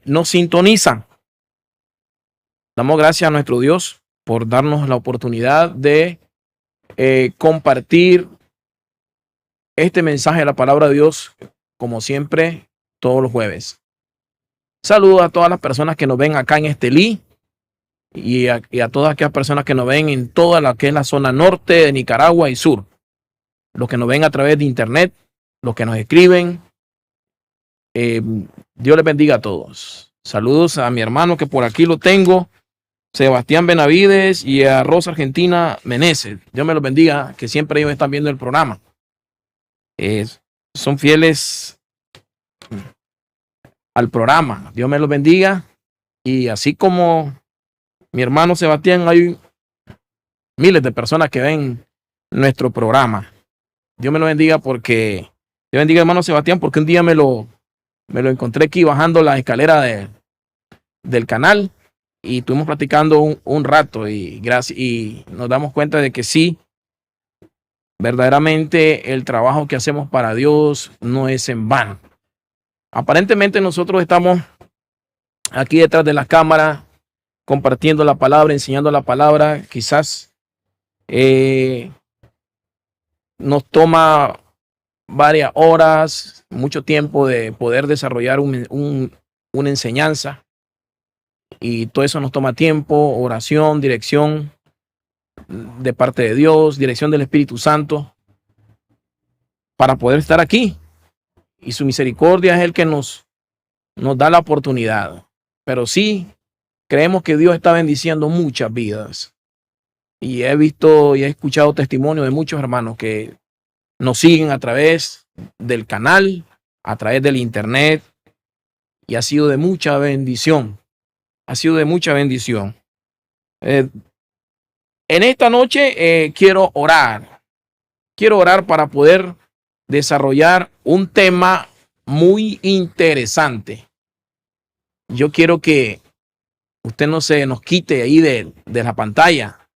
nos sintonizan. Damos gracias a nuestro Dios por darnos la oportunidad de compartir este mensaje de la palabra de Dios, como siempre, todos los jueves. Saludos a todas las personas que nos ven acá en Estelí y a todas aquellas personas que nos ven en toda la que es la zona norte de Nicaragua y sur. Los que nos ven a través de internet, los que nos escriben. Dios les bendiga a todos. Saludos a mi hermano que por aquí lo tengo, Sebastián Benavides, y a Rosa Argentina Meneses. Dios me los bendiga, que siempre ellos están viendo el programa. Son fieles al programa. Dios me los bendiga. Y así como mi hermano Sebastián, hay miles de personas que ven nuestro programa. Dios me lo bendiga porque Dios bendiga hermano Sebastián, porque un día me lo encontré aquí bajando la escalera del canal y estuvimos platicando un rato y nos damos cuenta de que sí, verdaderamente el trabajo que hacemos para Dios no es en vano. Aparentemente nosotros estamos aquí detrás de las cámaras compartiendo la palabra, enseñando la palabra. Quizás nos toma varias horas, mucho tiempo de poder desarrollar una enseñanza, y todo eso nos toma tiempo, oración, dirección de parte de Dios, dirección del Espíritu Santo para poder estar aquí, y su misericordia es el que nos da la oportunidad. Pero sí creemos que Dios está bendiciendo muchas vidas, y he visto y he escuchado testimonio de muchos hermanos que nos siguen a través del canal, a través del internet, y ha sido de mucha bendición. Ha sido de mucha bendición. En esta noche quiero orar. Quiero orar para poder desarrollar un tema muy interesante. Yo quiero que usted no se nos quite ahí de la pantalla,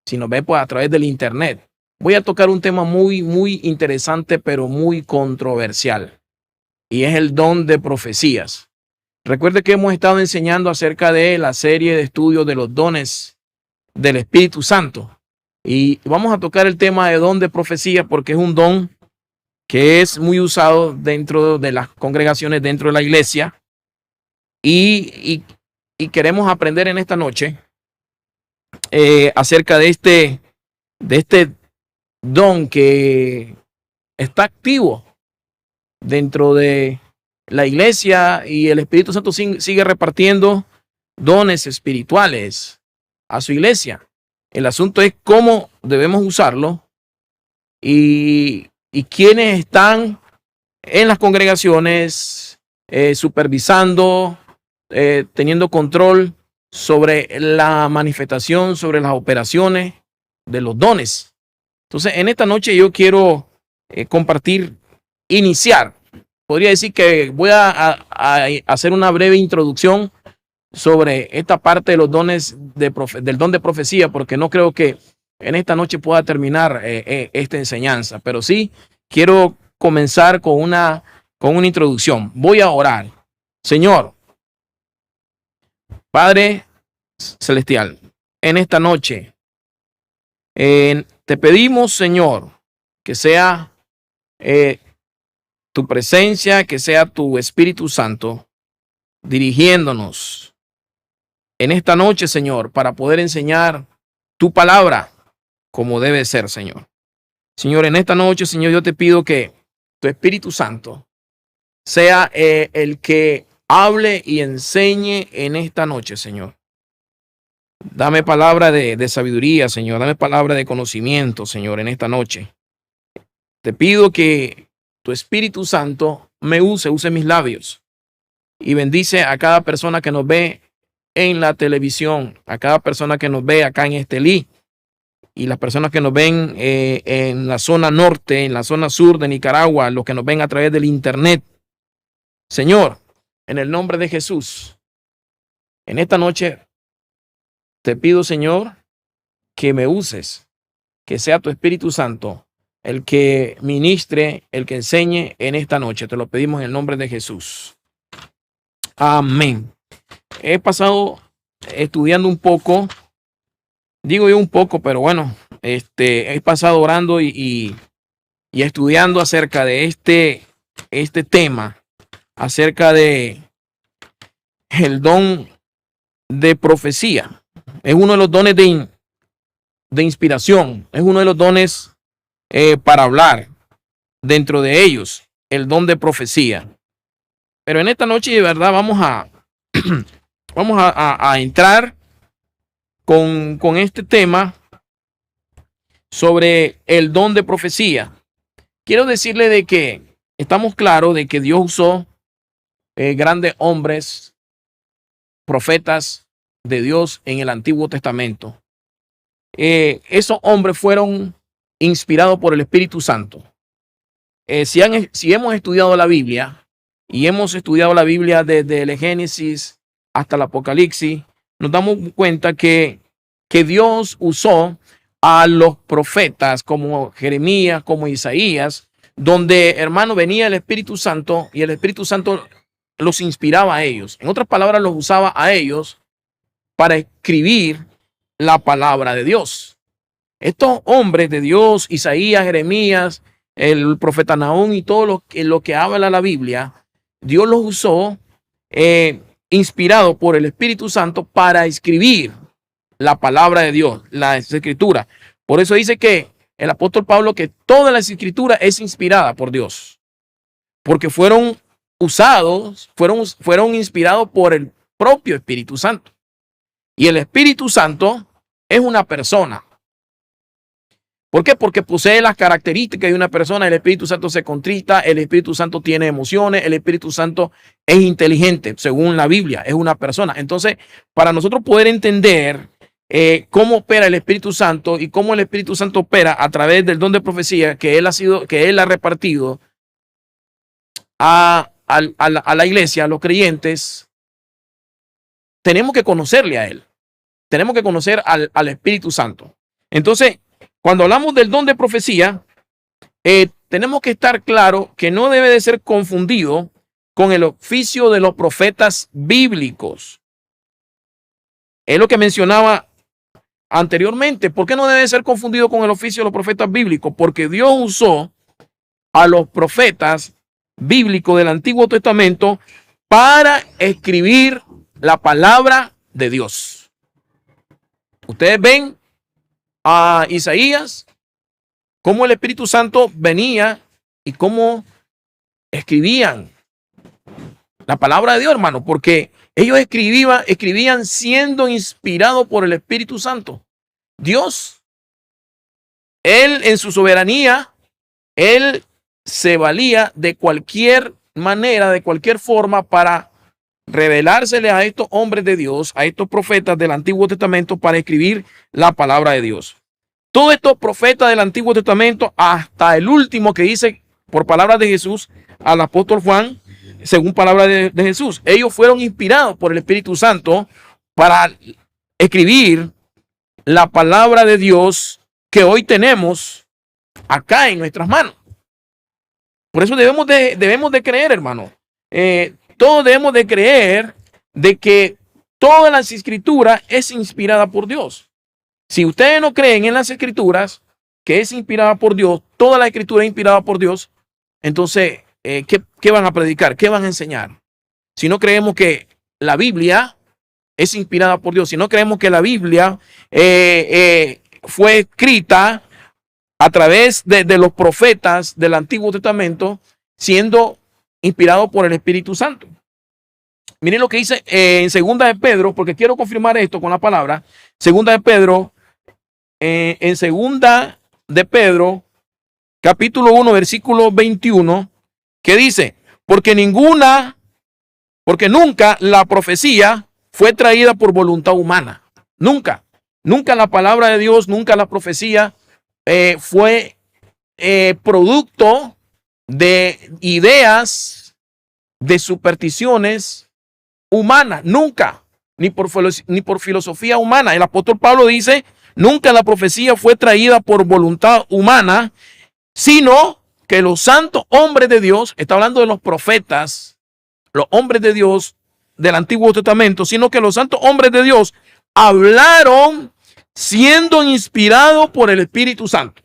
si nos ve pues a través del internet. Voy a tocar un tema muy, muy interesante, pero muy controversial, y es el don de profecías. Recuerde que hemos estado enseñando acerca de la serie de estudios de los dones del Espíritu Santo, y vamos a tocar el tema de don de profecía porque es un don que es muy usado dentro de las congregaciones, dentro de la iglesia, y queremos aprender en esta noche acerca de este don que está activo dentro de la iglesia, y el Espíritu Santo sigue repartiendo dones espirituales a su iglesia. El asunto es cómo debemos usarlo y quiénes están en las congregaciones supervisando, teniendo control sobre la manifestación, sobre las operaciones de los dones. Entonces, en esta noche yo quiero iniciar. Podría decir que voy a hacer una breve introducción sobre esta parte de los dones del don de profecía, porque no creo que en esta noche pueda terminar esta enseñanza, pero sí quiero comenzar con una introducción. Voy a orar. Señor, Padre Celestial, en esta noche te pedimos, Señor, que sea tu presencia, que sea tu Espíritu Santo dirigiéndonos en esta noche, Señor, para poder enseñar tu palabra como debe ser, Señor. Señor, en esta noche, Señor, yo te pido que tu Espíritu Santo sea el que hable y enseñe en esta noche, Señor. Dame palabra de sabiduría, Señor. Dame palabra de conocimiento, Señor, en esta noche. Te pido que tu Espíritu Santo me use mis labios, y bendice a cada persona que nos ve en la televisión, a cada persona que nos ve acá en Estelí, y las personas que nos ven en la zona norte, en la zona sur de Nicaragua, los que nos ven a través del internet. Señor, en el nombre de Jesús, en esta noche te pido, Señor, que me uses, que sea tu Espíritu Santo el que ministre, el que enseñe en esta noche. Te lo pedimos en el nombre de Jesús. Amén. he pasado estudiando un poco, digo yo un poco, pero bueno, he pasado orando y estudiando acerca de este tema, acerca de el don de profecía. Es uno de los dones de inspiración, es uno de los dones para hablar. Dentro de ellos, el don de profecía. Pero en esta noche, de verdad, vamos a entrar con este tema sobre el don de profecía. Quiero decirle de que estamos claros de que Dios usó grandes hombres, profetas de Dios en el Antiguo Testamento. Esos hombres fueron inspirados por el Espíritu Santo. Si hemos estudiado la Biblia y hemos estudiado la Biblia desde el Génesis hasta el Apocalipsis, nos damos cuenta que Dios usó a los profetas como Jeremías, como Isaías, donde, hermano, venía el Espíritu Santo y el Espíritu Santo los inspiraba a ellos. En otras palabras, los usaba a ellos para escribir la palabra de Dios. Estos hombres de Dios, Isaías, Jeremías, el profeta Nahum y todo lo que habla la Biblia, Dios los usó inspirado por el Espíritu Santo para escribir la palabra de Dios, la escritura. Por eso dice que el apóstol Pablo que toda la escritura es inspirada por Dios, porque fueron usados, fueron inspirados por el propio Espíritu Santo. Y el Espíritu Santo es una persona. ¿Por qué? Porque posee las características de una persona. El Espíritu Santo se contrista, el Espíritu Santo tiene emociones, el Espíritu Santo es inteligente, según la Biblia, es una persona. Entonces, para nosotros poder entender cómo opera el Espíritu Santo y cómo el Espíritu Santo opera a través del don de profecía que él ha repartido a la iglesia, a los creyentes, tenemos que conocerle a él. Tenemos que conocer al Espíritu Santo. Entonces, cuando hablamos del don de profecía, tenemos que estar claro que no debe de ser confundido con el oficio de los profetas bíblicos. Es lo que mencionaba anteriormente. ¿Por qué no debe ser confundido con el oficio de los profetas bíblicos? Porque Dios usó a los profetas bíblicos del Antiguo Testamento para escribir la palabra de Dios. Ustedes ven a Isaías, cómo el Espíritu Santo venía y cómo escribían la palabra de Dios, hermano, porque ellos escribían siendo inspirados por el Espíritu Santo. Dios, él en su soberanía, él se valía de cualquier manera, de cualquier forma para revelársele a estos hombres de Dios, a estos profetas del Antiguo Testamento para escribir la palabra de Dios. Todos estos profetas del Antiguo Testamento, hasta el último que dice por palabras de Jesús al apóstol Juan, según palabras de Jesús, ellos fueron inspirados por el Espíritu Santo para escribir la palabra de Dios que hoy tenemos acá en nuestras manos. Por eso debemos de creer, hermano. Todos debemos de creer de que todas las escrituras es inspirada por Dios. Si ustedes no creen en las escrituras, que es inspirada por Dios, toda la escritura es inspirada por Dios, entonces, ¿qué van a predicar? ¿Qué van a enseñar? Si no creemos que la Biblia es inspirada por Dios, si no creemos que la Biblia fue escrita a través de los profetas del Antiguo Testamento, siendo inspirado por el Espíritu Santo. Miren lo que dice en Segunda de Pedro, porque quiero confirmar esto con la palabra. Segunda de Pedro, en Segunda de Pedro, capítulo 1, versículo 21, que dice, porque nunca la profecía fue traída por voluntad humana. Nunca la palabra de Dios, nunca la profecía fue producto de ideas, de supersticiones humanas, nunca, ni por filosofía humana. El apóstol Pablo dice, nunca la profecía fue traída por voluntad humana, sino que los santos hombres de Dios, está hablando de los profetas, los hombres de Dios, del Antiguo Testamento, sino que los santos hombres de Dios hablaron siendo inspirados por el Espíritu Santo.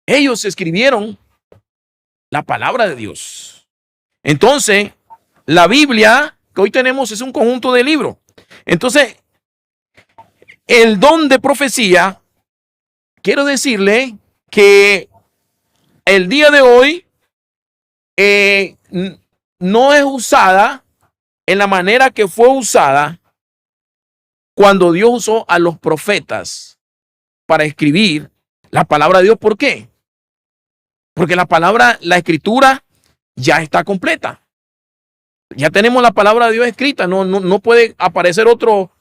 Ellos escribieron la palabra de Dios. Entonces, la Biblia que hoy tenemos es un conjunto de libros. Entonces, el don de profecía, quiero decirle que el día de hoy no es usada en la manera que fue usada cuando Dios usó a los profetas para escribir la palabra de Dios. ¿Por qué? Porque la escritura ya está completa. Ya tenemos la palabra de Dios escrita. No puede aparecer otro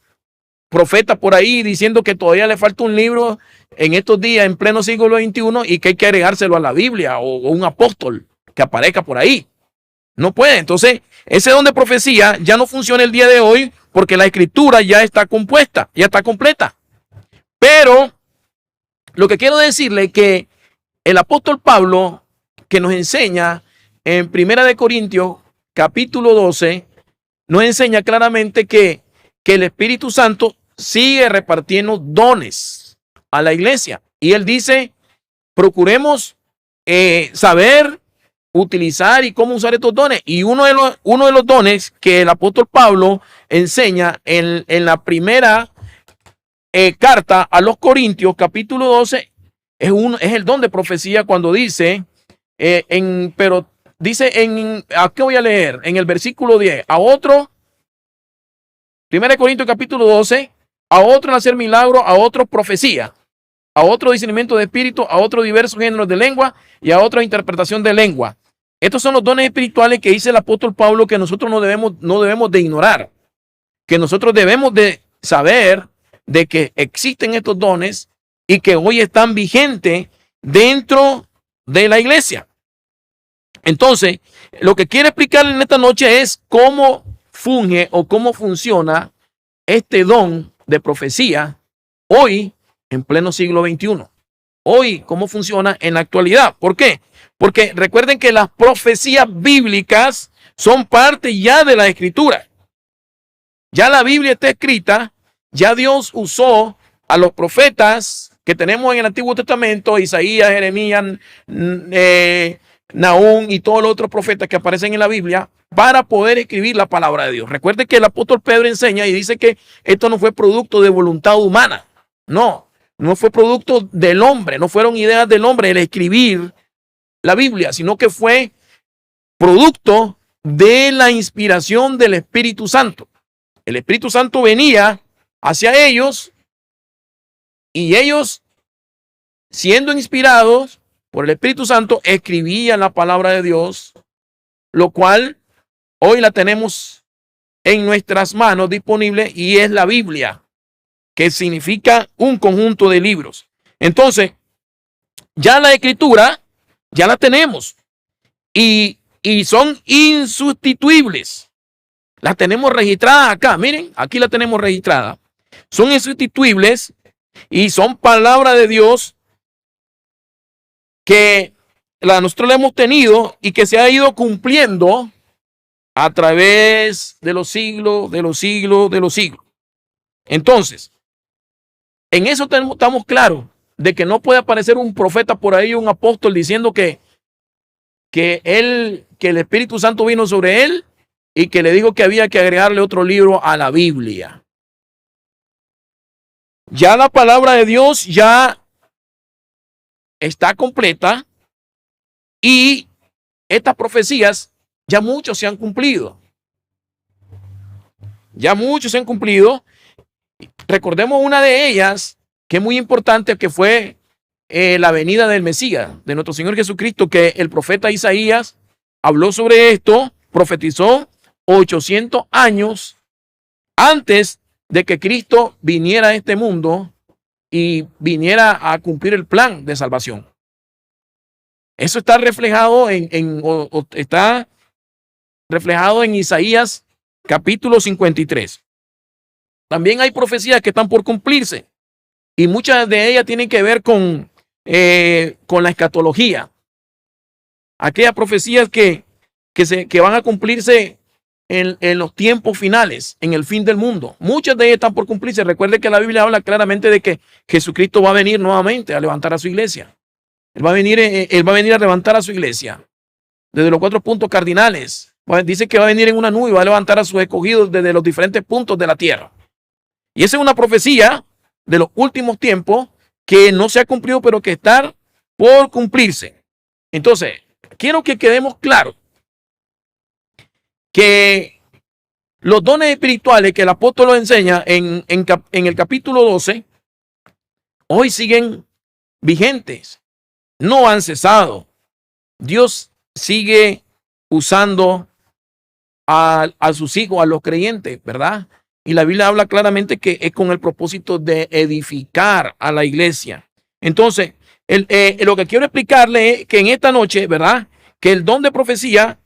profeta por ahí diciendo que todavía le falta un libro en estos días, en pleno siglo XXI, y que hay que agregárselo a la Biblia o un apóstol que aparezca por ahí. No puede. Entonces, ese don de profecía ya no funciona el día de hoy porque la escritura ya está compuesta, ya está completa. Pero lo que quiero decirle es que el apóstol Pablo, que nos enseña en 1 Corintios capítulo 12, nos enseña claramente que el Espíritu Santo sigue repartiendo dones a la iglesia. Y él dice, procuremos saber utilizar y cómo usar estos dones. Y uno de los dones que el apóstol Pablo enseña en la primera carta a los Corintios, capítulo 12, es el don de profecía, cuando dice, ¿qué voy a leer? En el versículo 10, a otro, 1 Corintios capítulo 12, a otro en hacer milagro, a otro profecía, a otro discernimiento de espíritu, a otro diversos géneros de lengua y a otra interpretación de lengua. Estos son los dones espirituales que dice el apóstol Pablo que nosotros no debemos de ignorar, que nosotros debemos de saber de que existen estos dones y que hoy están vigentes dentro de la iglesia. Entonces, lo que quiero explicar en esta noche es cómo funge o cómo funciona este don de profecía hoy en pleno siglo XXI. Hoy, cómo funciona en la actualidad. ¿Por qué? Porque recuerden que las profecías bíblicas son parte ya de la escritura. Ya la Biblia está escrita, ya Dios usó a los profetas que tenemos en el Antiguo Testamento, Isaías, Jeremías, Nahum y todos los otros profetas que aparecen en la Biblia, para poder escribir la palabra de Dios. Recuerde que el apóstol Pedro enseña y dice que esto no fue producto de voluntad humana. No fue producto del hombre, no fueron ideas del hombre el escribir la Biblia, sino que fue producto de la inspiración del Espíritu Santo. El Espíritu Santo venía hacia ellos y ellos, siendo inspirados por el Espíritu Santo, escribían la palabra de Dios, lo cual hoy la tenemos en nuestras manos disponible, y es la Biblia, que significa un conjunto de libros. Entonces, ya la escritura ya la tenemos y son insustituibles. Las tenemos registradas acá. Miren, aquí la tenemos registrada. Son insustituibles y son palabra de Dios que nosotros la hemos tenido y que se ha ido cumpliendo a través de los siglos, de los siglos, de los siglos. Entonces, en eso estamos claros de que no puede aparecer un profeta por ahí, un apóstol, diciendo que el Espíritu Santo vino sobre él y que le dijo que había que agregarle otro libro a la Biblia. Ya la palabra de Dios ya está completa y estas profecías ya muchos se han cumplido. Ya muchos se han cumplido. Recordemos una de ellas que es muy importante, que fue la venida del Mesías, de nuestro Señor Jesucristo, que el profeta Isaías habló sobre esto, profetizó 800 años antes de que Cristo viniera a este mundo y viniera a cumplir el plan de salvación. Eso está reflejado está reflejado en Isaías capítulo 53. También hay profecías que están por cumplirse y muchas de ellas tienen que ver con la escatología. Aquellas profecías que van a cumplirse en los tiempos finales, en el fin del mundo. Muchas de ellas están por cumplirse. Recuerde que la Biblia habla claramente de que Jesucristo va a venir nuevamente a levantar a su iglesia. Él va a venir a levantar a su iglesia desde los 4 puntos cardinales. Dice que va a venir en una nube y va a levantar a sus escogidos desde los diferentes puntos de la tierra. Y esa es una profecía de los últimos tiempos que no se ha cumplido, pero que está por cumplirse. Entonces, quiero que quedemos claros que los dones espirituales que el apóstol nos enseña en el capítulo 12, hoy siguen vigentes, no han cesado. Dios sigue usando a sus hijos, a los creyentes, ¿verdad? Y la Biblia habla claramente que es con el propósito de edificar a la iglesia. Entonces, lo que quiero explicarle es que en esta noche, ¿verdad? Que el don de profecía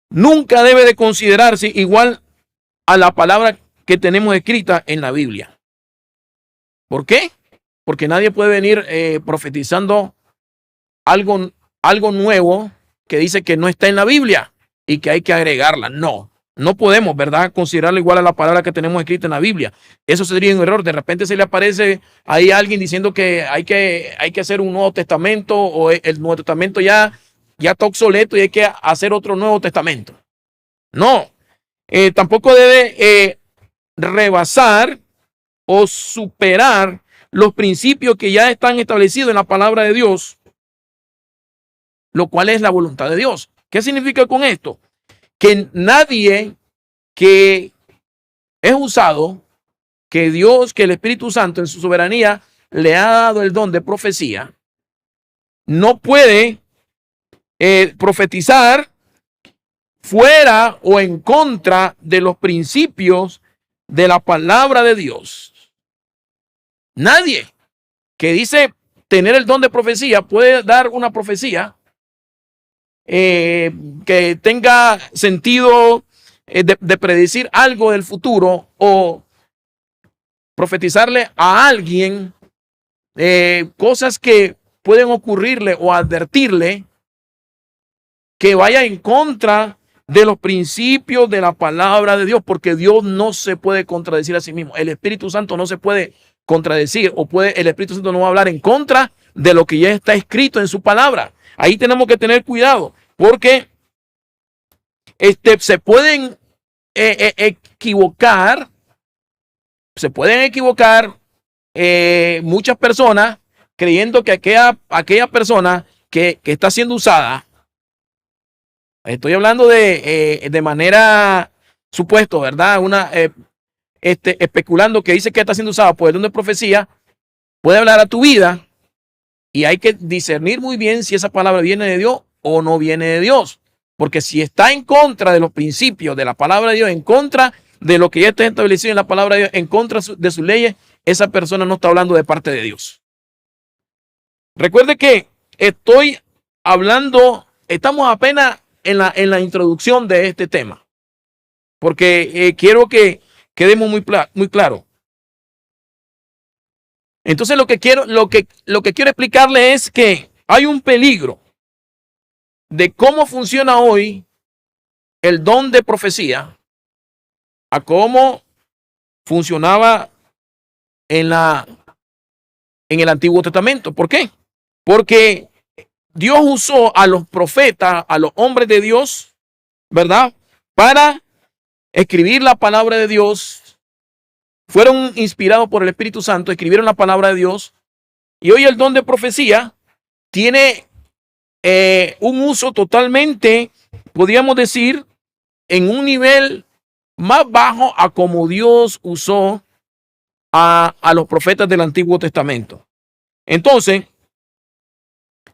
nunca debe de considerarse igual a la palabra que tenemos escrita en la Biblia. ¿Por qué? Porque nadie puede venir profetizando algo nuevo que dice que no está en la Biblia y que hay que agregarla. No podemos, ¿verdad?, considerarlo igual a la palabra que tenemos escrita en la Biblia. Eso sería un error. De repente se le aparece ahí a alguien diciendo que hay que hacer un Nuevo Testamento, o el Nuevo Testamento ya está obsoleto y hay que hacer otro Nuevo Testamento. No, tampoco debe rebasar o superar los principios que ya están establecidos en la palabra de Dios, lo cual es la voluntad de Dios. ¿Qué significa con esto? Que nadie que es usado, que Dios, que el Espíritu Santo en su soberanía le ha dado el don de profecía, no puede profetizar fuera o en contra de los principios de la palabra de Dios. Nadie que dice tener el don de profecía puede dar una profecía que tenga sentido de predecir algo del futuro, o profetizarle a alguien cosas que pueden ocurrirle, o advertirle que vaya en contra de los principios de la palabra de Dios, porque Dios no se puede contradecir a sí mismo. El Espíritu Santo no se puede contradecir, el Espíritu Santo no va a hablar en contra de lo que ya está escrito en su palabra. Ahí tenemos que tener cuidado, porque se pueden equivocar, muchas personas creyendo que aquella persona que está siendo usada, estoy hablando de manera supuesto, ¿verdad? Especulando que dice que está siendo usada por el don de profecía, puede hablar a tu vida. Y hay que discernir muy bien si esa palabra viene de Dios o no viene de Dios. Porque si está en contra de los principios de la palabra de Dios, en contra de lo que ya está establecido en la palabra de Dios, en contra de sus leyes, esa persona no está hablando de parte de Dios. Recuerde que estamos apenas en la introducción de este tema. Porque quiero que quedemos muy claro. Entonces lo que quiero explicarle es que hay un peligro de cómo funciona hoy el don de profecía a cómo funcionaba en el Antiguo Testamento. ¿Por qué? Porque Dios usó a los profetas, a los hombres de Dios, ¿verdad?, para escribir la palabra de Dios. Fueron inspirados por el Espíritu Santo, escribieron la palabra de Dios. Y hoy el don de profecía tiene un uso totalmente, podríamos decir, en un nivel más bajo a como Dios usó a los profetas del Antiguo Testamento. Entonces,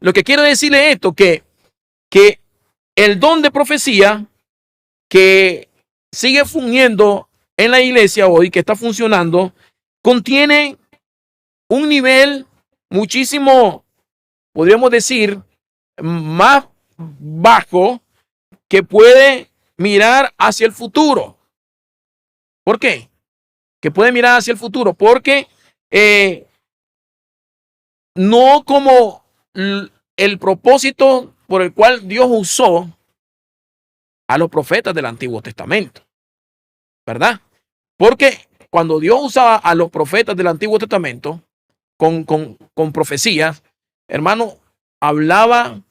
lo que quiero decirle es esto, que el don de profecía que sigue fungiendo en la iglesia hoy, que está funcionando, contiene un nivel muchísimo, podríamos decir, más bajo, que puede mirar hacia el futuro. ¿Por qué? Que puede mirar hacia el futuro, porque no como el propósito por el cual Dios usó a los profetas del Antiguo Testamento, ¿verdad? Porque cuando Dios usaba a los profetas del Antiguo Testamento con profecías, hermano, hablaba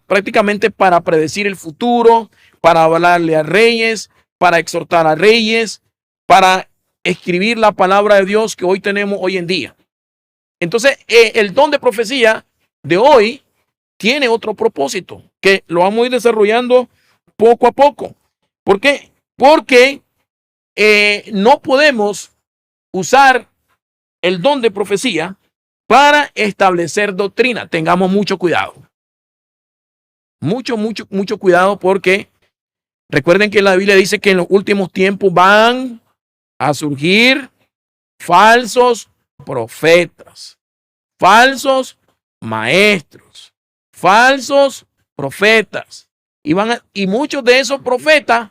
prácticamente para predecir el futuro, para hablarle a reyes, para exhortar a reyes, para escribir la palabra de Dios que hoy tenemos hoy en día. Entonces, el don de profecía de hoy tiene otro propósito que lo vamos a ir desarrollando poco a poco. ¿Por qué? Porque no podemos usar el don de profecía para establecer doctrina. Tengamos mucho cuidado. Mucho cuidado, porque recuerden que la Biblia dice que en los últimos tiempos van a surgir falsos profetas, falsos maestros, falsos profetas. Y muchos de esos profetas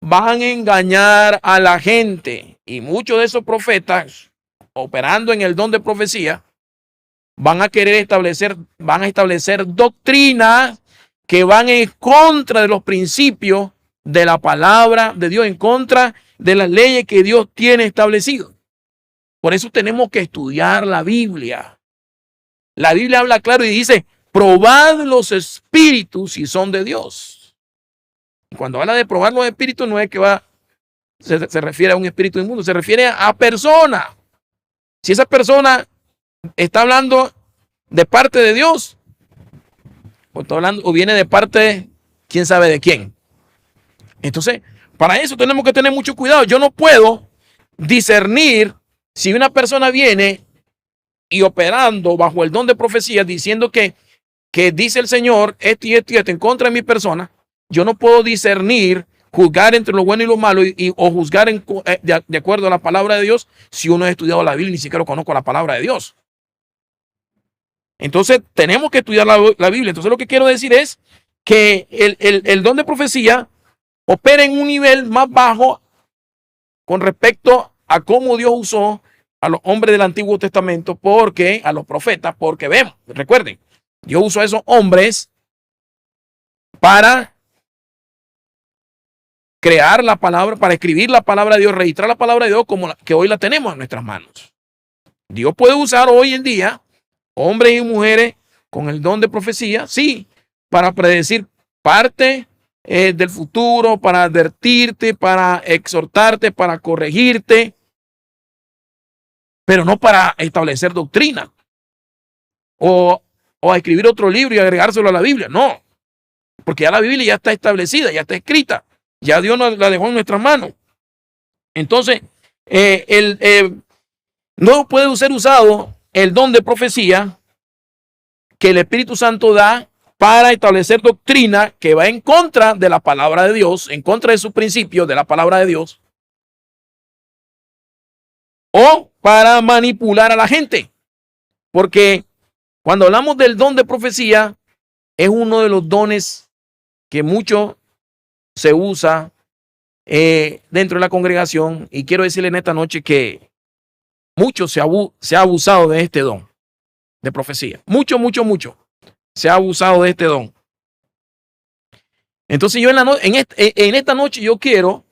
van a engañar a la gente. Y muchos de esos profetas, operando en el don de profecía, van a establecer doctrinas que van en contra de los principios de la palabra de Dios, en contra de las leyes que Dios tiene establecido. Por eso tenemos que estudiar la Biblia. La Biblia habla claro y dice: probad los espíritus si son de Dios. Y cuando habla de probar los espíritus, no es que se refiere a un espíritu inmundo, se refiere a personas. Si esa persona está hablando de parte de Dios, o viene de parte de quién sabe de quién. Entonces, para eso tenemos que tener mucho cuidado. Yo no puedo discernir si una persona viene y operando bajo el don de profecía, diciendo que dice el Señor esto y esto y esto en contra de mi persona. Yo no puedo discernir, juzgar entre lo bueno y lo malo, o juzgar de acuerdo a la palabra de Dios, si uno ha estudiado la Biblia y ni siquiera conozco la palabra de Dios. Entonces tenemos que estudiar la Biblia. Entonces lo que quiero decir es que el don de profecía opera en un nivel más bajo con respecto a cómo Dios usó a los hombres del Antiguo Testamento, a los profetas, porque recuerden, Dios usó a esos hombres para crear la palabra, para escribir la palabra de Dios, registrar la palabra de Dios como que hoy la tenemos en nuestras manos. Dios puede usar hoy en día hombres y mujeres con el don de profecía, sí, para predecir parte del futuro, para advertirte, para exhortarte, para corregirte, pero no para establecer doctrina o a escribir otro libro y agregárselo a la Biblia. No, porque ya la Biblia ya está establecida, ya está escrita, ya Dios nos la dejó en nuestras manos. Entonces, no puede ser usado el don de profecía que el Espíritu Santo da para establecer doctrina que va en contra de la palabra de Dios, en contra de sus principios de la palabra de Dios, o para manipular a la gente. Porque cuando hablamos del don de profecía, es uno de los dones que mucho se usa dentro de la congregación, y quiero decirle en esta noche que mucho se ha abusado de este don de profecía. Mucho se ha abusado de este don. Entonces yo en esta noche yo quiero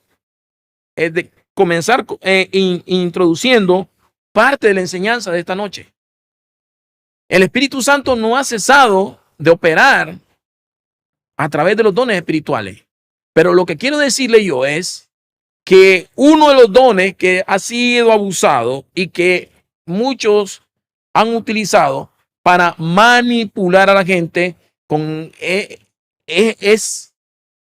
comenzar introduciendo parte de la enseñanza de esta noche. El Espíritu Santo no ha cesado de operar a través de los dones espirituales. Pero lo que quiero decirle yo es que uno de los dones que ha sido abusado y que muchos han utilizado para manipular a la gente es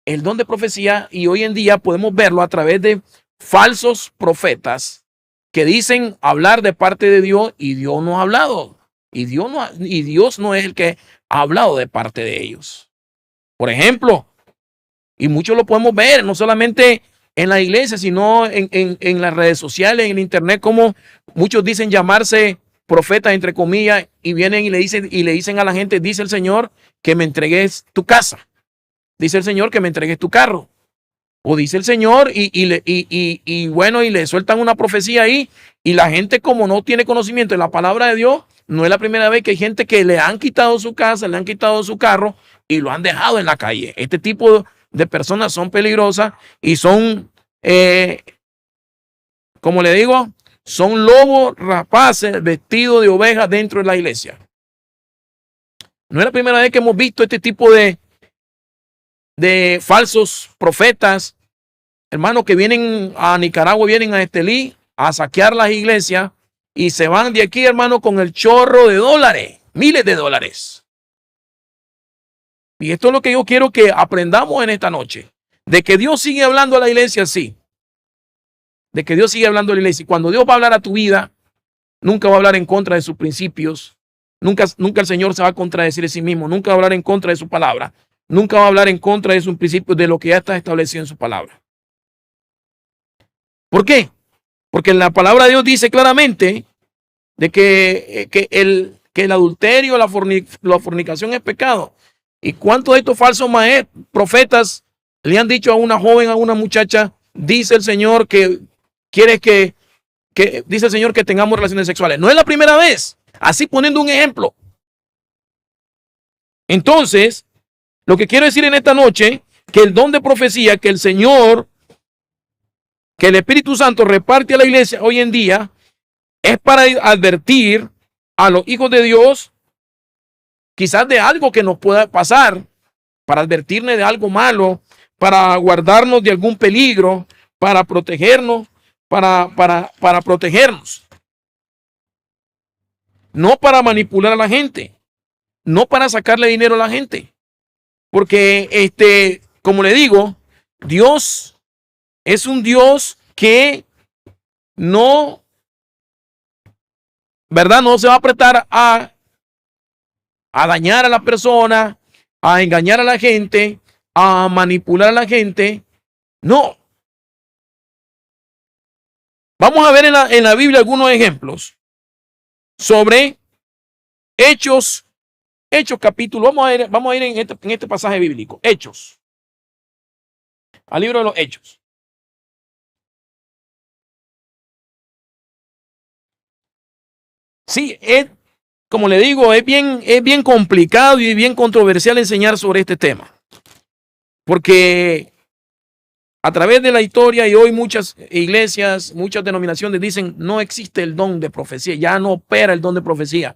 el don de profecía, y hoy en día podemos verlo a través de falsos profetas que dicen hablar de parte de Dios, y Dios no ha hablado, y Dios no es el que ha hablado de parte de ellos. Por ejemplo, y muchos lo podemos ver, no solamente en la iglesia, sino en las redes sociales, en el internet, como muchos dicen llamarse profetas, entre comillas, y vienen y le dicen a la gente: dice el Señor que me entregues tu casa, dice el Señor que me entregues tu carro, o dice el Señor, y le sueltan una profecía ahí, y la gente, como no tiene conocimiento de la palabra de Dios, no es la primera vez que hay gente que le han quitado su casa, le han quitado su carro y lo han dejado en la calle. Este tipo de personas son peligrosas y son, como le digo, son lobos rapaces vestidos de ovejas dentro de la iglesia. No es la primera vez que hemos visto este tipo de falsos profetas, hermanos, que vienen a Nicaragua, vienen a Estelí a saquear las iglesias y se van de aquí, hermano, con el chorro de dólares, miles de dólares. Y esto es lo que yo quiero que aprendamos en esta noche, de que Dios sigue hablando a la iglesia, sí. De que Dios sigue hablando a la iglesia. Y cuando Dios va a hablar a tu vida, nunca va a hablar en contra de sus principios. Nunca el Señor se va a contradecir a sí mismo. Nunca va a hablar en contra de su palabra. Nunca va a hablar en contra de sus principios, de lo que ya está establecido en su palabra. ¿Por qué? Porque la palabra de Dios dice claramente de que el adulterio, la fornicación es pecado. ¿Y cuántos de estos falsos profetas le han dicho a una joven, a una muchacha, dice el Señor que quiere que dice el Señor que tengamos relaciones sexuales? No es la primera vez. Así, poniendo un ejemplo. Entonces, lo que quiero decir en esta noche, que el don de profecía que el Señor, que el Espíritu Santo reparte a la iglesia hoy en día, es para advertir a los hijos de Dios quizás de algo que nos pueda pasar, para advertirnos de algo malo, para guardarnos de algún peligro, para protegernos, para protegernos. No para manipular a la gente, no para sacarle dinero a la gente. Porque, como le digo, Dios es un Dios que no, ¿verdad? No se va a prestar a dañar a la persona, a engañar a la gente, a manipular a la gente. No. Vamos a ver en la Biblia algunos ejemplos sobre Hechos capítulo. Vamos a ir en este pasaje bíblico. Hechos. Al libro de los Hechos. Sí, como le digo, es bien complicado y bien controversial enseñar sobre este tema. Porque a través de la historia, y hoy muchas iglesias, muchas denominaciones dicen no existe el don de profecía, ya no opera el don de profecía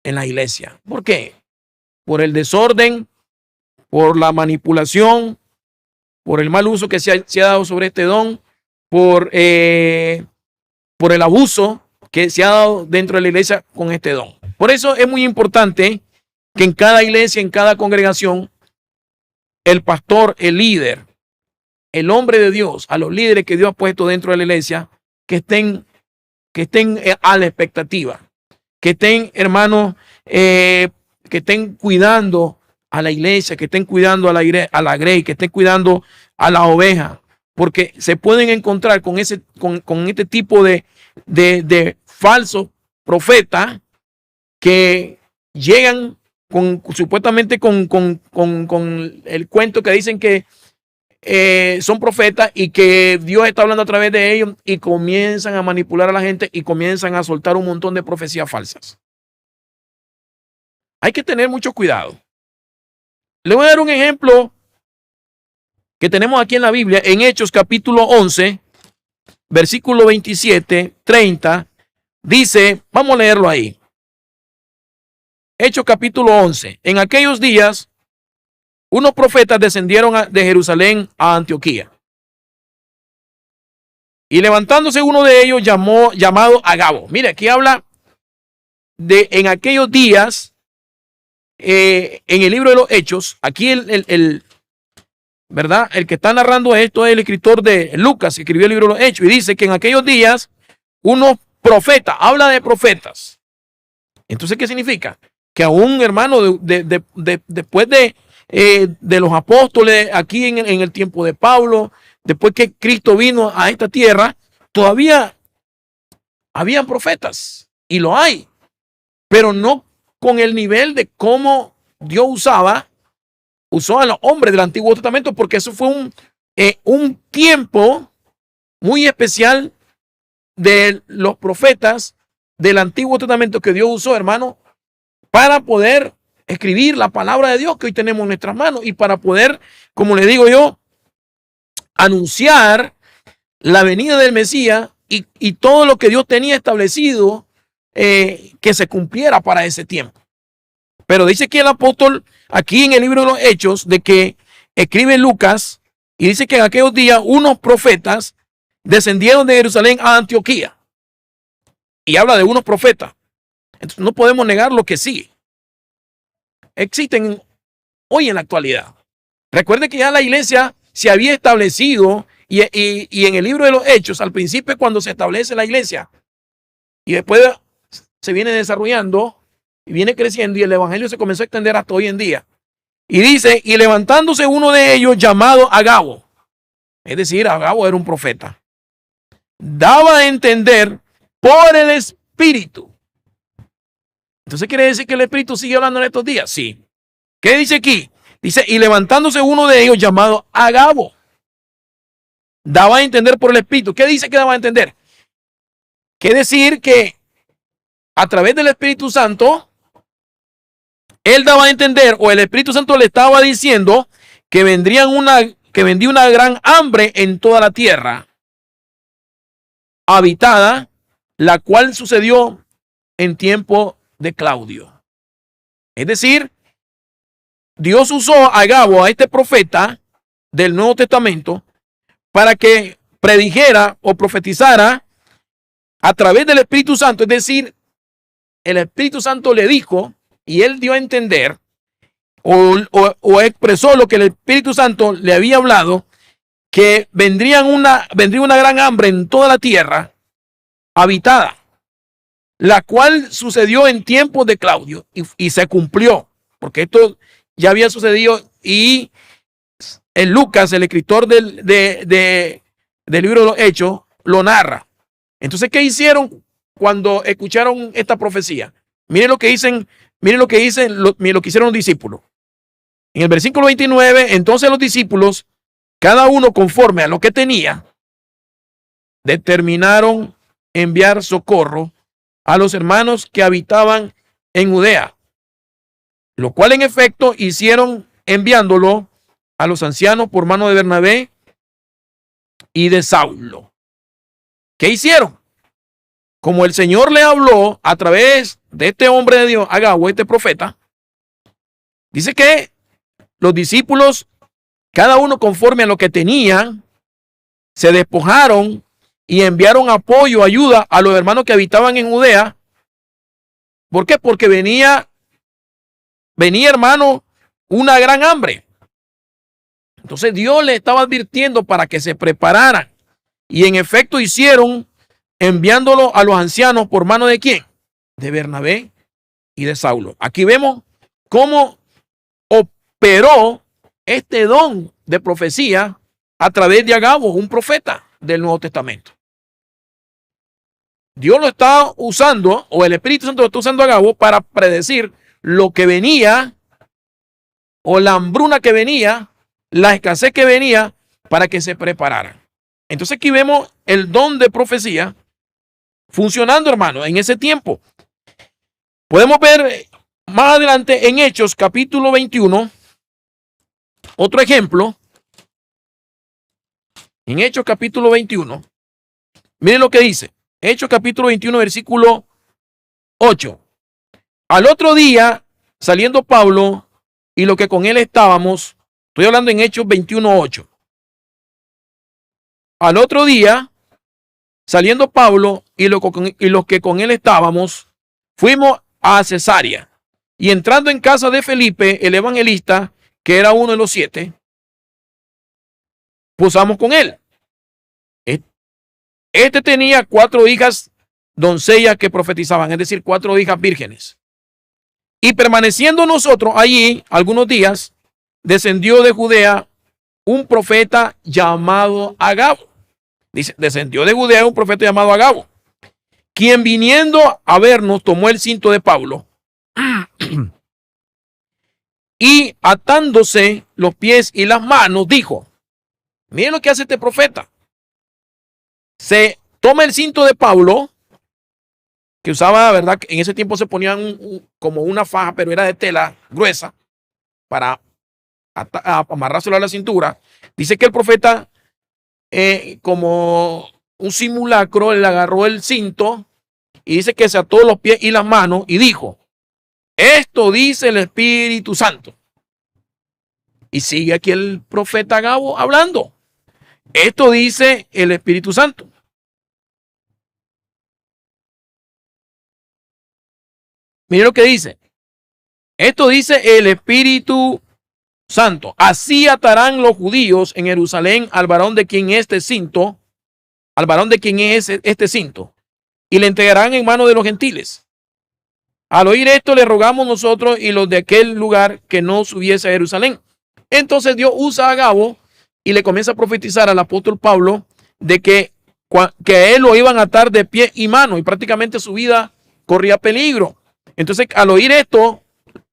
en la iglesia. ¿Por qué? Por el desorden, por la manipulación, por el mal uso que se ha dado sobre este don, por el abuso que se ha dado dentro de la iglesia con este don. Por eso es muy importante que en cada iglesia, en cada congregación, el pastor, el líder, el hombre de Dios, a los líderes que Dios ha puesto dentro de la iglesia, que estén a la expectativa, que estén, hermanos, que estén cuidando a la iglesia, que estén cuidando a la grey, que estén cuidando a la oveja, porque se pueden encontrar con este tipo de falsos profetas que llegan supuestamente con el cuento que dicen que son profetas y que Dios está hablando a través de ellos, y comienzan a manipular a la gente y comienzan a soltar un montón de profecías falsas. Hay que tener mucho cuidado. Le voy a dar un ejemplo que tenemos aquí en la Biblia, en Hechos capítulo 11, versículo 27, 30, dice, vamos a leerlo ahí. Hechos capítulo 11. En aquellos días, unos profetas descendieron de Jerusalén a Antioquía. Y levantándose uno de ellos llamado Agabo. Mira, aquí habla de en aquellos días, en el libro de los Hechos, aquí ¿verdad? El que está narrando esto es el escritor de Lucas, que escribió el libro de los Hechos, y dice que en aquellos días unos profetas, habla de profetas. Entonces, ¿qué significa? Que aún, hermano, después de los apóstoles, aquí en el tiempo de Pablo, después que Cristo vino a esta tierra, todavía habían profetas, y lo hay, pero no con el nivel de cómo Dios usó a los hombres del Antiguo Testamento, porque eso fue un tiempo muy especial de los profetas del Antiguo Testamento que Dios usó, hermano, para poder escribir la palabra de Dios que hoy tenemos en nuestras manos y para poder, como le digo yo, anunciar la venida del Mesías y todo lo que Dios tenía establecido que se cumpliera para ese tiempo. Pero dice que el apóstol aquí en el libro de los Hechos de que escribe Lucas y dice que en aquellos días unos profetas descendieron de Jerusalén a Antioquía y habla de unos profetas. Entonces no podemos negar lo que sí existen hoy en la actualidad. Recuerde que ya la iglesia se había establecido y en el libro de los Hechos, al principio cuando se establece la iglesia y después se viene desarrollando y viene creciendo y el evangelio se comenzó a extender hasta hoy en día. Y dice, y levantándose uno de ellos llamado Agabo, es decir, Agabo era un profeta, daba a entender por el Espíritu. Entonces quiere decir que el Espíritu sigue hablando en estos días. Sí. ¿Qué dice aquí? Dice, y levantándose uno de ellos llamado Agabo, daba a entender por el Espíritu. ¿Qué dice que daba a entender? Quiere decir que a través del Espíritu Santo, él daba a entender, o el Espíritu Santo le estaba diciendo que vendría una gran hambre en toda la tierra habitada, la cual sucedió en tiempo de Claudio. Es decir, Dios usó a Agabo, a este profeta del Nuevo Testamento, para que predijera o profetizara a través del Espíritu Santo. Es decir, el Espíritu Santo le dijo y él dio a entender o expresó lo que el Espíritu Santo le había hablado, que vendría una gran hambre en toda la tierra habitada, la cual sucedió en tiempos de Claudio y se cumplió, porque esto ya había sucedido y en Lucas, el escritor del libro de los Hechos, lo narra. Entonces, ¿qué hicieron cuando escucharon esta profecía? Miren lo que hicieron los discípulos. En el versículo 29, entonces los discípulos, cada uno conforme a lo que tenía, determinaron enviar socorro a los hermanos que habitaban en Judea, lo cual en efecto hicieron enviándolo a los ancianos por mano de Bernabé y de Saulo. ¿Qué hicieron? Como el Señor le habló a través de este hombre de Dios, Agabo, este profeta, dice que los discípulos, cada uno conforme a lo que tenían, se despojaron y enviaron apoyo, ayuda a los hermanos que habitaban en Judea. ¿Por qué? Porque venía, hermano, una gran hambre. Entonces Dios le estaba advirtiendo para que se prepararan. Y en efecto hicieron, enviándolo a los ancianos por mano de ¿quién? De Bernabé y de Saulo. Aquí vemos cómo operó este don de profecía a través de Agabo, un profeta del Nuevo Testamento. Dios lo está usando, o el Espíritu Santo lo está usando a Agabo para predecir lo que venía, o la hambruna que venía, la escasez que venía, para que se prepararan. Entonces aquí vemos el don de profecía funcionando, hermano, en ese tiempo. Podemos ver más adelante en Hechos capítulo 21, otro ejemplo. En Hechos capítulo 21, miren lo que dice. Hechos capítulo 21, versículo 8. Al otro día, saliendo Pablo y los que con él estábamos, estoy hablando en Hechos 21, 8. Al otro día, saliendo Pablo y los que con él estábamos, fuimos a Cesarea. Y entrando en casa de Felipe, el evangelista, que era uno de los 7, posamos con él. Este tenía 4 hijas doncellas que profetizaban, es decir, 4 hijas vírgenes. Y permaneciendo nosotros allí algunos días, descendió de Judea un profeta llamado Agabo. Dice, descendió de Judea un profeta llamado Agabo, quien viniendo a vernos tomó el cinto de Pablo y atándose los pies y las manos dijo, miren lo que hace este profeta. Se toma el cinto de Pablo que usaba, ¿verdad? En ese tiempo se ponían como una faja, pero era de tela gruesa para amarrárselo a la cintura. Dice que el profeta, como un simulacro, le agarró el cinto y dice que se ató los pies y las manos y dijo: esto dice el Espíritu Santo. Y sigue aquí el profeta Agabo hablando. Esto dice el Espíritu Santo. Miren lo que dice. Esto dice el Espíritu Santo. Así atarán los judíos en Jerusalén al varón de quien este cinto, al varón de quien es este cinto, y le entregarán en manos de los gentiles. Al oír esto, le rogamos nosotros y los de aquel lugar que no subiese a Jerusalén. Entonces Dios usa a Agabo y le comienza a profetizar al apóstol Pablo de que a él lo iban a atar de pie y mano y prácticamente su vida corría peligro. Entonces, al oír esto,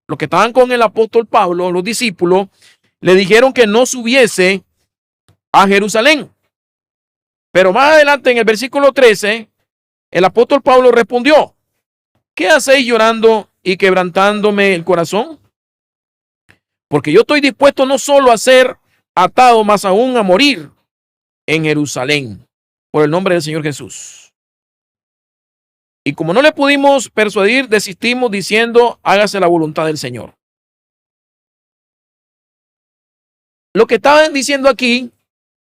los que estaban con el apóstol Pablo, los discípulos, le dijeron que no subiese a Jerusalén. Pero más adelante, en el versículo 13, el apóstol Pablo respondió: ¿qué hacéis llorando y quebrantándome el corazón? Porque yo estoy dispuesto no solo a ser atado, más aún a morir en Jerusalén, por el nombre del Señor Jesús. Y como no le pudimos persuadir, desistimos diciendo: hágase la voluntad del Señor. Lo que estaban diciendo aquí,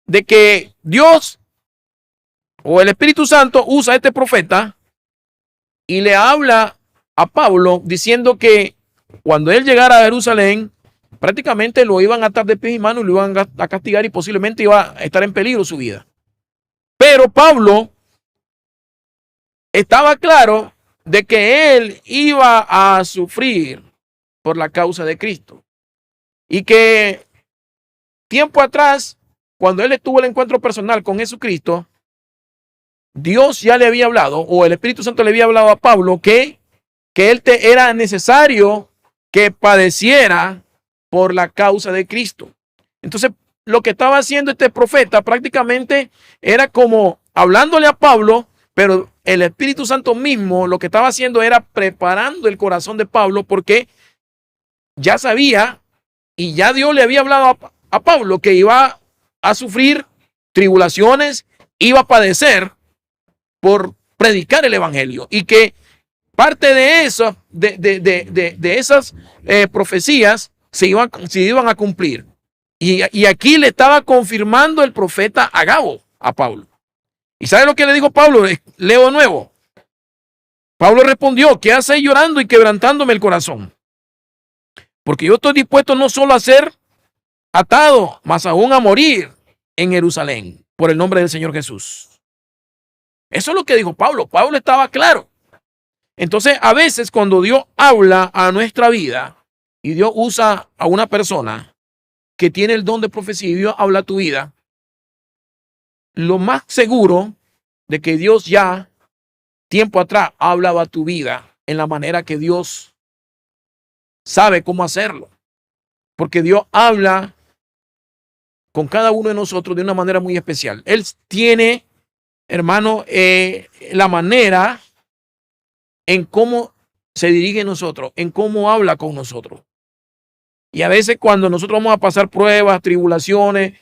de que Dios o el Espíritu Santo usa a este profeta y le habla a Pablo diciendo que cuando él llegara a Jerusalén, prácticamente lo iban a atar de pies y manos y lo iban a castigar y posiblemente iba a estar en peligro su vida. Pero Pablo estaba claro de que él iba a sufrir por la causa de Cristo. Y que tiempo atrás, cuando él tuvo el encuentro personal con Jesucristo, Dios ya le había hablado, o el Espíritu Santo le había hablado a Pablo que él era necesario que padeciera por la causa de Cristo. Entonces, lo que estaba haciendo este profeta prácticamente era como hablándole a Pablo, pero el Espíritu Santo mismo lo que estaba haciendo era preparando el corazón de Pablo, porque ya sabía y ya Dios le había hablado a Pablo que iba a sufrir tribulaciones, iba a padecer por predicar el evangelio, y que parte de eso, de esas profecías se iban a cumplir. Y aquí le estaba confirmando el profeta Agabo a Pablo. ¿Y sabe lo que le dijo Pablo? Leo de nuevo. Pablo respondió: ¿qué hacéis llorando y quebrantándome el corazón? Porque yo estoy dispuesto no solo a ser atado, mas aún a morir en Jerusalén por el nombre del Señor Jesús. Eso es lo que dijo Pablo. Pablo estaba claro. Entonces, a veces cuando Dios habla a nuestra vida y Dios usa a una persona que tiene el don de profecía y Dios habla a tu vida, lo más seguro de que Dios ya tiempo atrás hablaba a tu vida en la manera que Dios sabe cómo hacerlo. Porque Dios habla con cada uno de nosotros de una manera muy especial. Él tiene, hermano, la manera en cómo se dirige a nosotros, en cómo habla con nosotros. Y a veces cuando nosotros vamos a pasar pruebas, tribulaciones,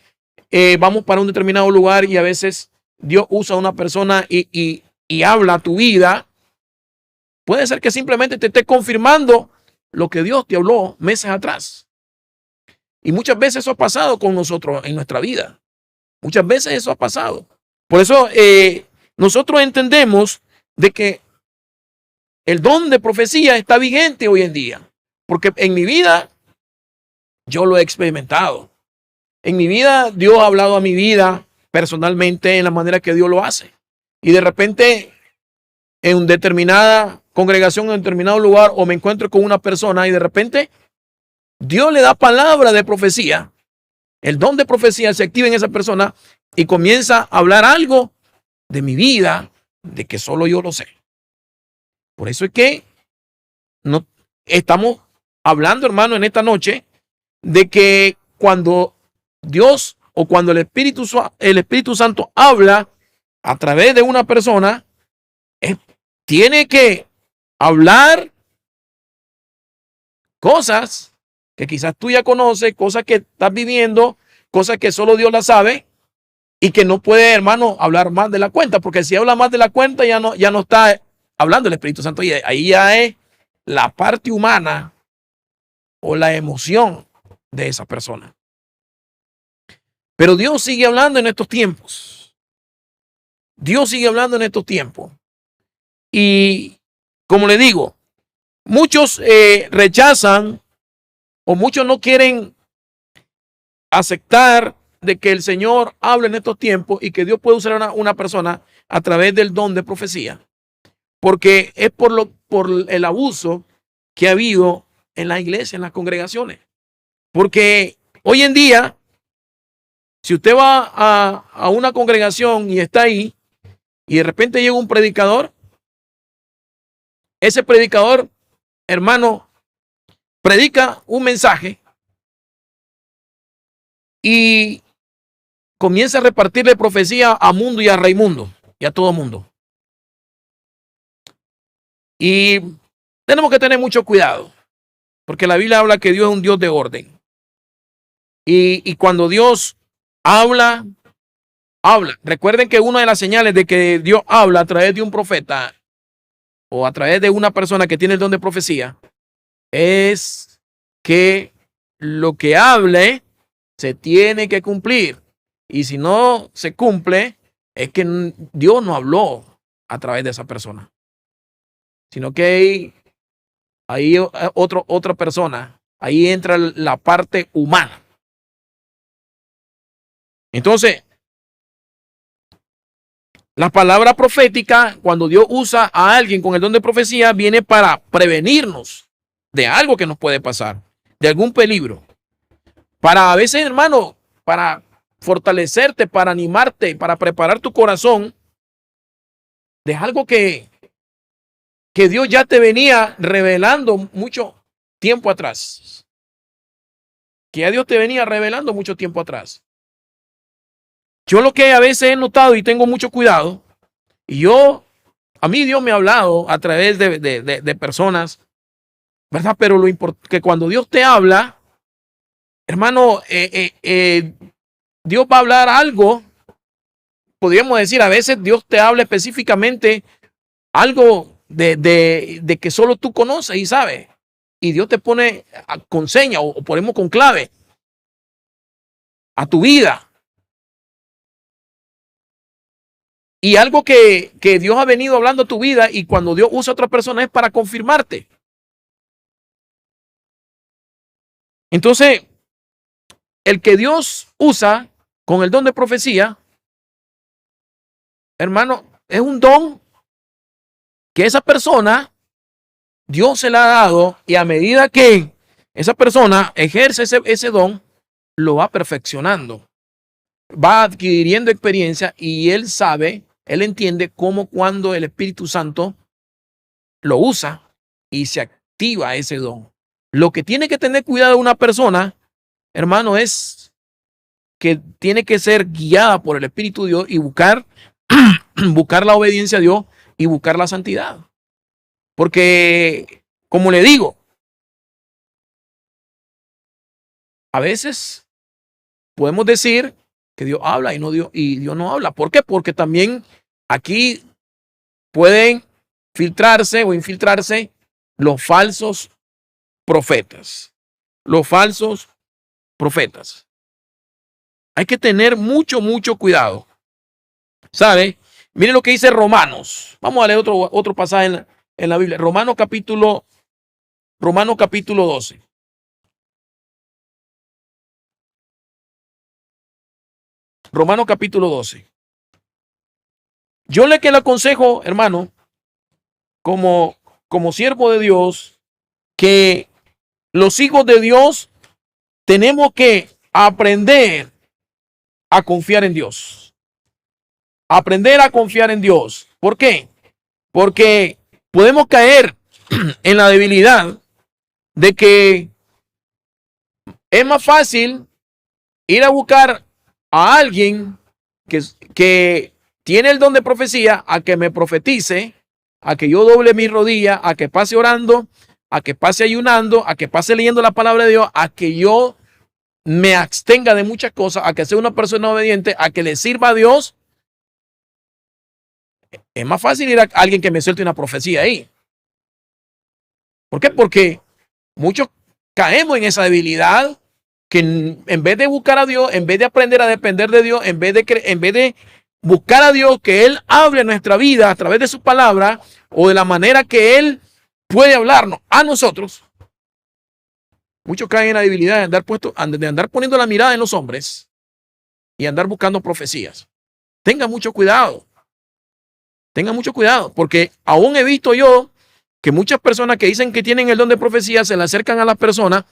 vamos para un determinado lugar y a veces Dios usa a una persona y habla a tu vida, puede ser que simplemente te esté confirmando lo que Dios te habló meses atrás. Y muchas veces eso ha pasado con nosotros en nuestra vida. Muchas veces eso ha pasado. Por eso nosotros entendemos de que el don de profecía está vigente hoy en día. Porque en mi vida yo lo he experimentado. En mi vida Dios ha hablado a mi vida personalmente en la manera que Dios lo hace. Y de repente en una determinada congregación, en un determinado lugar, o me encuentro con una persona y de repente Dios le da palabra de profecía. El don de profecía se activa en esa persona y comienza a hablar algo de mi vida, de que solo yo lo sé. Por eso es que no estamos hablando, hermano, en esta noche de que cuando Dios o cuando el Espíritu Santo habla a través de una persona, tiene que hablar cosas que quizás tú ya conoces, cosas que estás viviendo, cosas que solo Dios las sabe y que no puede, hermano, hablar más de la cuenta, porque si habla más de la cuenta ya no está hablando el Espíritu Santo, y ahí ya es la parte humana o la emoción de esa persona. Pero Dios sigue hablando en estos tiempos. Dios sigue hablando en estos tiempos. Y como le digo, muchos rechazan o muchos no quieren aceptar de que el Señor hable en estos tiempos y que Dios puede usar a una persona a través del don de profecía, porque es por el abuso que ha habido en la iglesia, en las congregaciones. Porque hoy en día, si usted va a una congregación y está ahí y de repente llega un predicador, ese predicador, hermano, predica un mensaje y comienza a repartirle profecía a mundo y a Raimundo y a todo mundo. Y tenemos que tener mucho cuidado, porque la Biblia habla que Dios es un Dios de orden. Y cuando Dios habla. Recuerden que una de las señales de que Dios habla a través de un profeta o a través de una persona que tiene el don de profecía es que lo que hable se tiene que cumplir. Y si no se cumple, es que Dios no habló a través de esa persona, sino que hay otra persona. Ahí entra la parte humana. Entonces, la palabra profética, cuando Dios usa a alguien con el don de profecía, viene para prevenirnos de algo que nos puede pasar, de algún peligro. Para a veces, hermano, para fortalecerte, para animarte, para preparar tu corazón de algo que Dios ya te venía revelando mucho tiempo atrás. Que ya Dios te venía revelando mucho tiempo atrás. Yo lo que a veces he notado y tengo mucho cuidado, y a mí Dios me ha hablado a través de personas, ¿verdad? Pero lo importante que cuando Dios te habla, hermano, Dios va a hablar algo, podríamos decir, a veces Dios te habla específicamente algo de que solo tú conoces y sabes, y Dios te pone con seña o ponemos con clave a tu vida. Y algo que Dios ha venido hablando a tu vida y cuando Dios usa a otra persona es para confirmarte. Entonces, el que Dios usa con el don de profecía, hermano, es un don que esa persona, Dios se la ha dado y a medida que esa persona ejerce ese don, lo va perfeccionando. Va adquiriendo experiencia y él sabe, él entiende cómo cuando el Espíritu Santo lo usa y se activa ese don. Lo que tiene que tener cuidado una persona, hermano, es que tiene que ser guiada por el Espíritu de Dios y buscar la obediencia a Dios y buscar la santidad. Porque, como le digo, a veces podemos decir que Dios habla y Dios no habla. ¿Por qué? Porque también aquí pueden filtrarse o infiltrarse los falsos profetas. Los falsos profetas. Hay que tener mucho mucho ¿Sabe? Miren lo que dice Romanos. Vamos a leer otro pasaje en la Biblia. Romanos capítulo 12. Romanos capítulo 12. Yo le aconsejo, hermano, como siervo de Dios, que los hijos de Dios tenemos que aprender a confiar en Dios. Aprender a confiar en Dios. ¿Por qué? Porque podemos caer en la debilidad de que es más fácil ir a buscar a alguien que tiene el don de profecía a que me profetice a que yo doble mis rodillas, a que pase orando, a que pase ayunando, a que pase leyendo la palabra de Dios, a que yo me abstenga de muchas cosas, a que sea una persona obediente, a que le sirva a Dios. Es más fácil ir a alguien que me suelte una profecía ahí. ¿Por qué? Porque muchos caemos en esa debilidad que en vez de buscar a Dios, en vez de aprender a depender de Dios, en vez de buscar a Dios, que Él hable nuestra vida a través de su palabra o de la manera que Él puede hablarnos a nosotros, muchos caen en la debilidad de andar poniendo la mirada en los hombres y andar buscando profecías. Tenga mucho cuidado. Tenga mucho cuidado, porque aún he visto yo que muchas personas que dicen que tienen el don de profecía se le acercan a las personas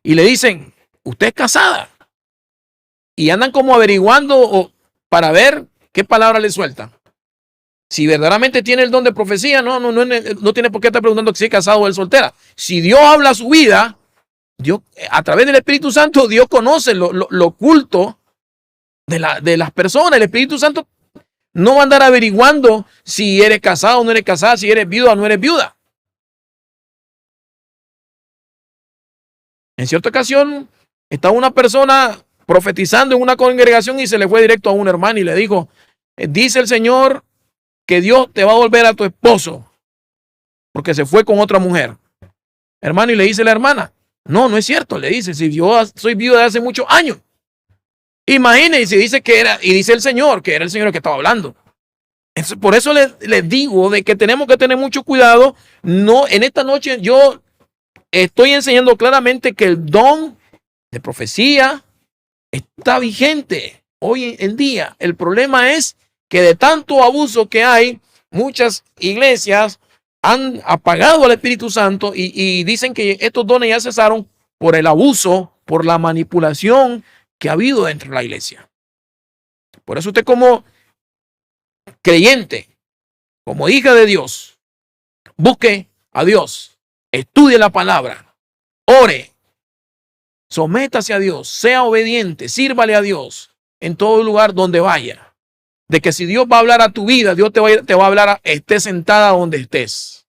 y le dicen, usted es casada. Y andan como averiguando para ver qué palabra le sueltan. Si verdaderamente tiene el don de profecía, no tiene por qué estar preguntando si es casado o es soltera. Si Dios habla su vida, Dios, a través del Espíritu Santo, Dios conoce lo oculto de las personas. El Espíritu Santo no va a andar averiguando si eres casado o no eres casada, si eres viuda o no eres viuda. En cierta ocasión, estaba una persona profetizando en una congregación y se le fue directo a un hermano y le dijo, dice el Señor que Dios te va a volver a tu esposo porque se fue con otra mujer. Hermano, y le dice la hermana, no es cierto. Le dice, si yo soy viuda de hace muchos años. Imagínense, dice que era, y dice el Señor, que era el Señor que estaba hablando. Por eso les digo de que tenemos que tener mucho cuidado. No, en esta noche yo estoy enseñando claramente que el don de profecía está vigente hoy en día. El problema es que de tanto abuso que hay, muchas iglesias han apagado al Espíritu Santo y dicen que estos dones ya cesaron por el abuso, por la manipulación que ha habido dentro de la iglesia. Por eso usted como creyente, como hija de Dios, busque a Dios, estudie la palabra, ore, sométase a Dios, sea obediente, sírvale a Dios en todo lugar donde vaya. De que si Dios va a hablar a tu vida, Dios te va a hablar, estés sentada donde estés.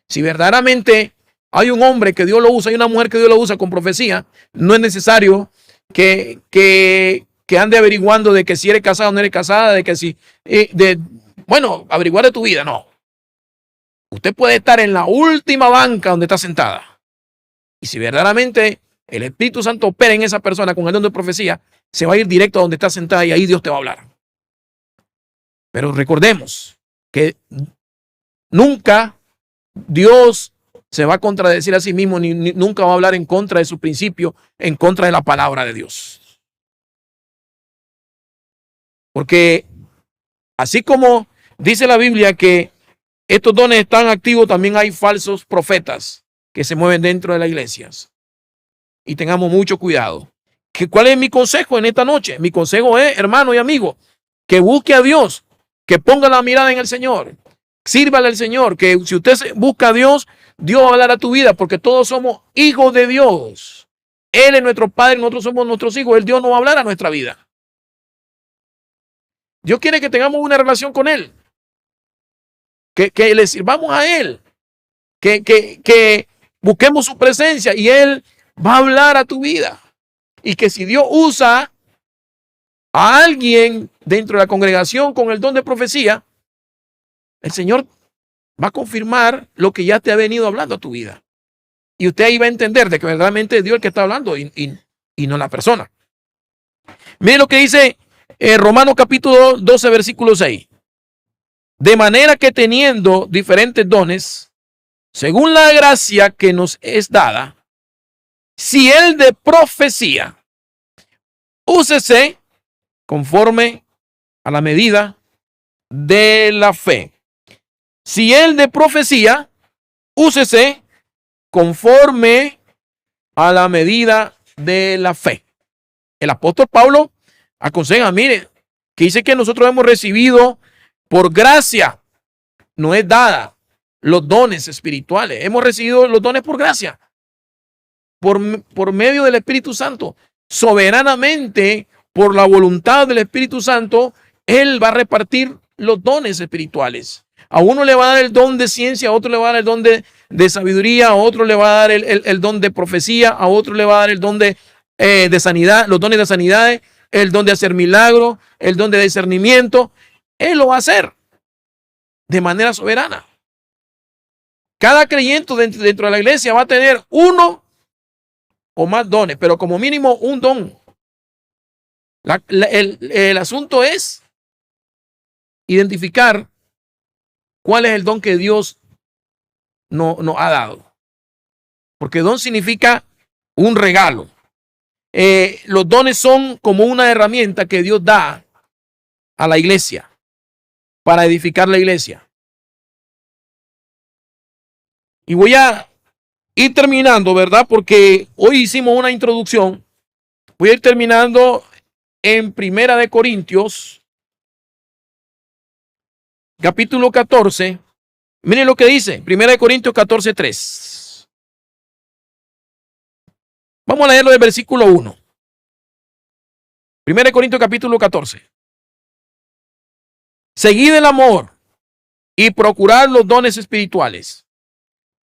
Si verdaderamente hay un hombre que Dios lo usa, hay una mujer que Dios lo usa con profecía, no es necesario que ande averiguando de que si eres casado o no eres casada, de que si, averiguar de tu vida, no. Usted puede estar en la última banca donde está sentada. Y si verdaderamente el Espíritu Santo opera en esa persona con el don de profecía, se va a ir directo a donde está sentada y ahí Dios te va a hablar. Pero recordemos que nunca Dios se va a contradecir a sí mismo, ni nunca va a hablar en contra de su principio, en contra de la palabra de Dios. Porque así como dice la Biblia que estos dones están activos, también hay falsos profetas que se mueven dentro de las iglesias. Y tengamos mucho cuidado. ¿Cuál es mi consejo en esta noche? Mi consejo es, hermano y amigo, que busque a Dios, que ponga la mirada en el Señor, sírvale al Señor, que si usted busca a Dios, Dios va a hablar a tu vida, porque todos somos hijos de Dios. Él es nuestro Padre, nosotros somos nuestros hijos. Dios no va a hablar a nuestra vida. Dios quiere que tengamos una relación con Él, que le sirvamos a Él, que busquemos su presencia y Él va a hablar a tu vida. Y que si Dios usa a alguien dentro de la congregación con el don de profecía, el Señor va a confirmar lo que ya te ha venido hablando a tu vida. Y usted ahí va a entender de que verdaderamente es Dios el que está hablando y no la persona. Mire lo que dice Romanos capítulo 12, versículo 6. De manera que teniendo diferentes dones, según la gracia que nos es dada, si el de profecía, úsese conforme a la medida de la fe. Si el de profecía, úsese conforme a la medida de la fe. El apóstol Pablo aconseja, mire, que dice que nosotros hemos recibido por gracia, no es dada los dones espirituales. Hemos recibido los dones por gracia, por medio del Espíritu Santo. Soberanamente, por la voluntad del Espíritu Santo, Él va a repartir los dones espirituales. A uno le va a dar el don de ciencia, a otro le va a dar el don de sabiduría, a otro le va a dar el don de profecía, a otro le va a dar el don de sanidad, los dones de sanidad, el don de hacer milagros, el don de discernimiento. Él lo va a hacer de manera soberana. Cada creyente dentro de la iglesia va a tener uno o más dones, pero como mínimo un don. El asunto es identificar cuál es el don que Dios nos ha dado. Porque don significa un regalo. Los dones son como una herramienta que Dios da a la iglesia para edificar la iglesia. Y voy a ir terminando, ¿verdad? Porque hoy hicimos una introducción. Voy a ir terminando en Primera de Corintios, capítulo 14. Miren lo que dice, Primera de Corintios 14:3. Vamos a leerlo del versículo 1. Primera de Corintios capítulo 14. Seguid el amor y procurad los dones espirituales,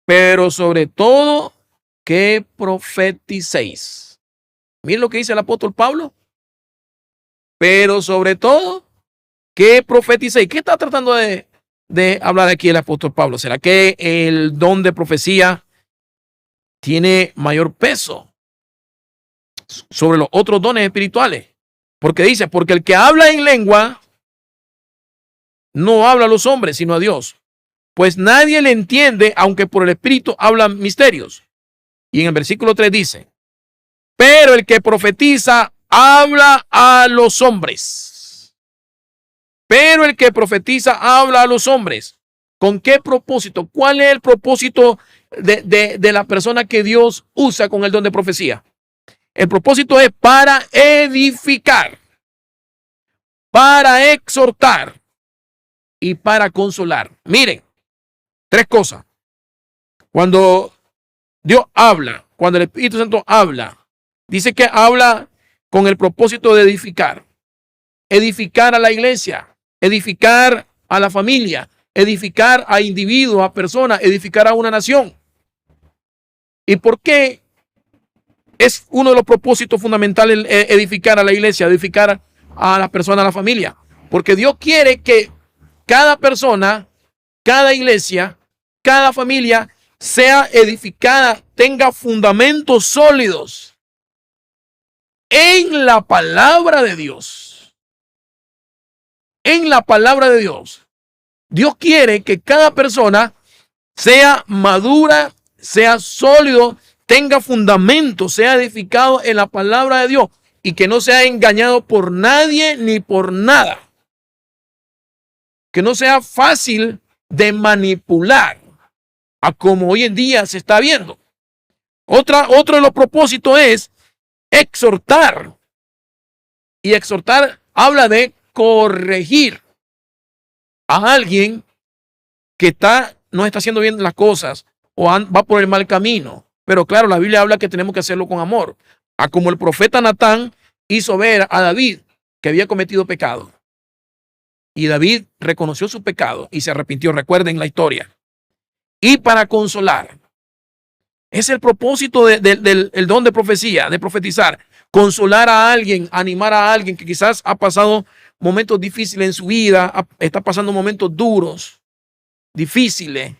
pero sobre todo que profeticéis. Miren lo que dice el apóstol Pablo. Pero sobre todo que profeticéis. ¿Qué está tratando de hablar aquí el apóstol Pablo? ¿Será que el don de profecía tiene mayor peso sobre los otros dones espirituales? Porque dice, porque el que habla en lengua no habla a los hombres, sino a Dios. Pues nadie le entiende, aunque por el Espíritu hablan misterios. Y en el versículo 3 dice, pero el que profetiza habla a los hombres. Pero el que profetiza habla a los hombres. ¿Con qué propósito? ¿Cuál es el propósito de la persona que Dios usa con el don de profecía? El propósito es para edificar, para exhortar y para consolar. Miren, tres cosas. Cuando Dios habla, cuando el Espíritu Santo habla, dice que habla con el propósito de edificar. Edificar a la iglesia, edificar a la familia, edificar a individuos, a personas, edificar a una nación. ¿Y por qué es uno de los propósitos fundamentales edificar a la iglesia, edificar a las personas, a la familia? Porque Dios quiere que cada persona, cada iglesia, cada familia sea edificada, tenga fundamentos sólidos en la palabra de Dios. En la palabra de Dios. Dios quiere que cada persona sea madura, sea sólido, tenga fundamento, sea edificado en la palabra de Dios y que no sea engañado por nadie ni por nada. Que no sea fácil de manipular a como hoy en día se está viendo. Otro de los propósitos es exhortar. Y exhortar habla de corregir a alguien que no está haciendo bien las cosas o va por el mal camino. Pero claro, la Biblia habla que tenemos que hacerlo con amor. A como el profeta Natán hizo ver a David que había cometido pecado. Y David reconoció su pecado y se arrepintió. Recuerden la historia. Y para consolar. Es el propósito del don de profecía, de profetizar. Consolar a alguien, animar a alguien que quizás ha pasado momentos difíciles en su vida, está pasando momentos duros, difíciles.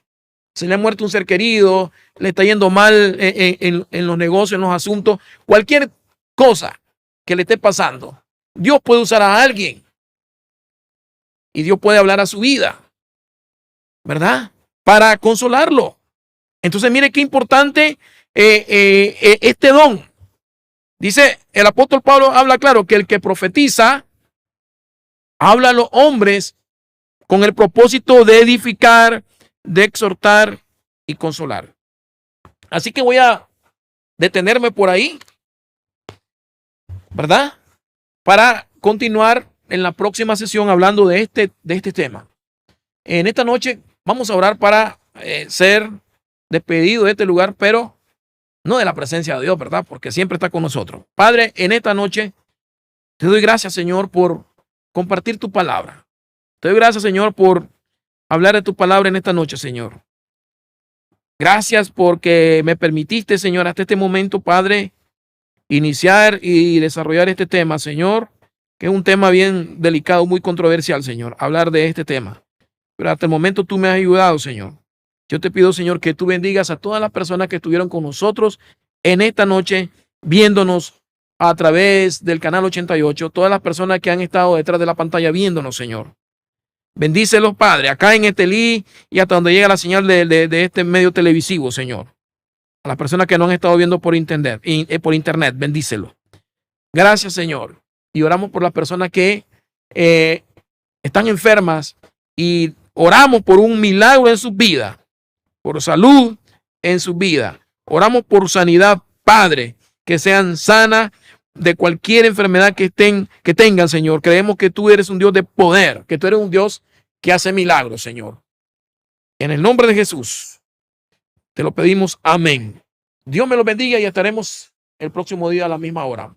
Se le ha muerto un ser querido, le está yendo mal en los negocios, en los asuntos. Cualquier cosa que le esté pasando, Dios puede usar a alguien. Y Dios puede hablar a su vida, ¿verdad? Para consolarlo. Entonces, mire qué importante este don. Dice, el apóstol Pablo habla claro que el que profetiza habla a los hombres con el propósito de edificar, de exhortar y consolar. Así que voy a detenerme por ahí, ¿verdad? Para continuar en la próxima sesión hablando de este tema. En esta noche vamos a orar para ser despedido de este lugar, pero no de la presencia de Dios, ¿verdad? Porque siempre está con nosotros. Padre, en esta noche te doy gracias, Señor, por compartir tu palabra. Te doy gracias, Señor, por hablar de tu palabra en esta noche, Señor. Gracias porque me permitiste, Señor, hasta este momento, Padre, iniciar y desarrollar este tema, Señor, que es un tema bien delicado, muy controversial, Señor, hablar de este tema. Pero hasta el momento tú me has ayudado, Señor. Yo te pido, Señor, que tú bendigas a todas las personas que estuvieron con nosotros en esta noche, viéndonos a través del canal 88, todas las personas que han estado detrás de la pantalla viéndonos, Señor. Bendícelos, Padre, acá en Estelí y hasta donde llega la señal de este medio televisivo, Señor. A las personas que no han estado viendo por internet, bendícelos. Gracias, Señor. Y oramos por las personas que están enfermas y oramos por un milagro en sus vidas, por salud en sus vidas. Oramos por sanidad, Padre, que sean sanas de cualquier enfermedad que tengan, Señor. Creemos que tú eres un Dios de poder, que tú eres un Dios que hace milagros, Señor. En el nombre de Jesús, te lo pedimos. Amén. Dios me lo bendiga y estaremos el próximo día a la misma hora.